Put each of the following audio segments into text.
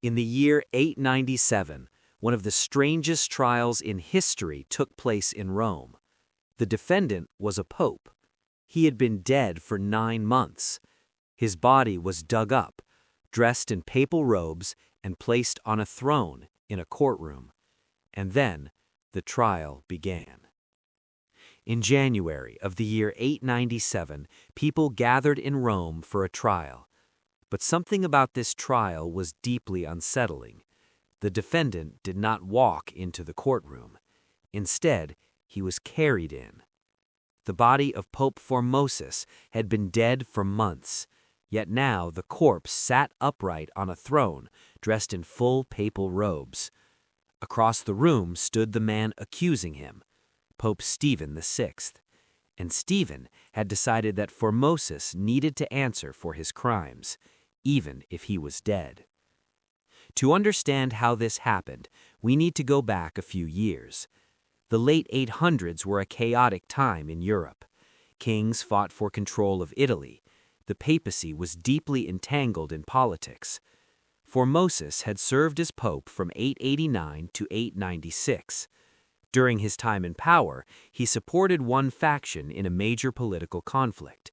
In the year 897, one of the strangest trials in history took place in Rome. The defendant was a pope. He had been dead for 9 months. His body was dug up, dressed in papal robes, and placed on a throne in a courtroom. And then the trial began. In January of the year 897, people gathered in Rome for a trial. But something about this trial was deeply unsettling. The defendant did not walk into the courtroom. Instead, he was carried in. The body of Pope Formosus had been dead for months, yet now the corpse sat upright on a throne, dressed in full papal robes. Across the room stood the man accusing him, Pope Stephen VI, and Stephen had decided that Formosus needed to answer for his crimes, even if he was dead. To understand how this happened, we need to go back a few years. The late 800s were a chaotic time in Europe. Kings fought for control of Italy. The papacy was deeply entangled in politics. Formosus had served as pope from 889 to 896. During his time in power, he supported one faction in a major political conflict.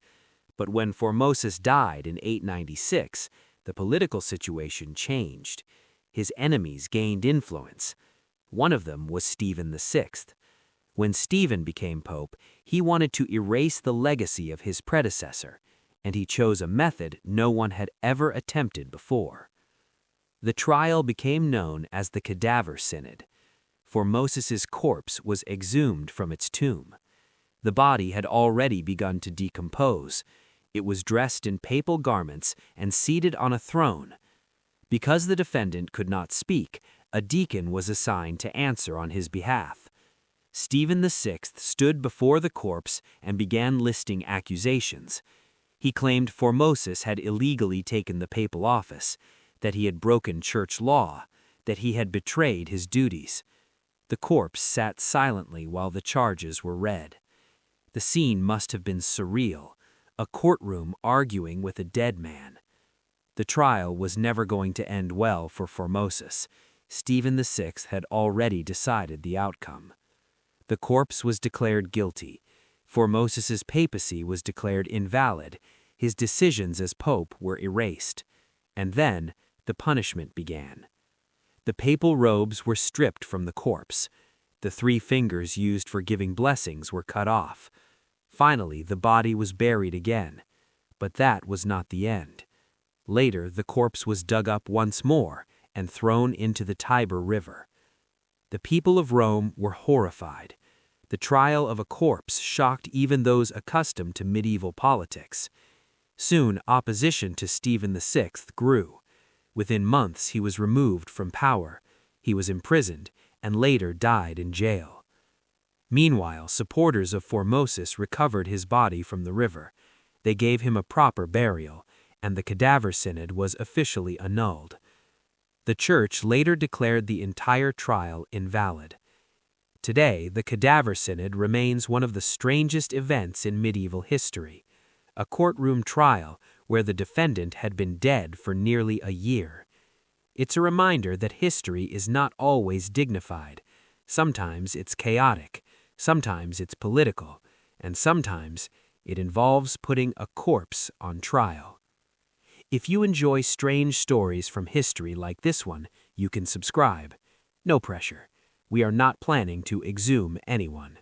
But when Formosus died in 896, the political situation changed. His enemies gained influence. One of them was Stephen VI. When Stephen became pope, he wanted to erase the legacy of his predecessor, and he chose a method no one had ever attempted before. The trial became known as the Cadaver Synod. Formosus's corpse was exhumed from its tomb. The body had already begun to decompose. It was dressed in papal garments and seated on a throne. Because the defendant could not speak, a deacon was assigned to answer on his behalf. Stephen VI stood before the corpse and began listing accusations. He claimed Formosus had illegally taken the papal office, that he had broken church law, that he had betrayed his duties. The corpse sat silently while the charges were read. The scene must have been surreal, a courtroom arguing with a dead man. The trial was never going to end well for Formosus. Stephen VI had already decided the outcome. The corpse was declared guilty. Formosus's papacy was declared invalid. His decisions as pope were erased. And then the punishment began. The papal robes were stripped from the corpse. The 3 fingers used for giving blessings were cut off. Finally, the body was buried again. But that was not the end. Later, the corpse was dug up once more and thrown into the Tiber River. The people of Rome were horrified. The trial of a corpse shocked even those accustomed to medieval politics. Soon, opposition to Stephen VI grew. Within months, he was removed from power. He was imprisoned and later died in jail. Meanwhile, supporters of Formosus recovered his body from the river. They gave him a proper burial, and the Cadaver Synod was officially annulled. The Church later declared the entire trial invalid. Today, the Cadaver Synod remains one of the strangest events in medieval history, a courtroom trial where the defendant had been dead for nearly a year. It's a reminder that history is not always dignified. Sometimes it's chaotic, sometimes it's political, and sometimes it involves putting a corpse on trial. If you enjoy strange stories from history like this one, you can subscribe. No pressure. We are not planning to exhume anyone.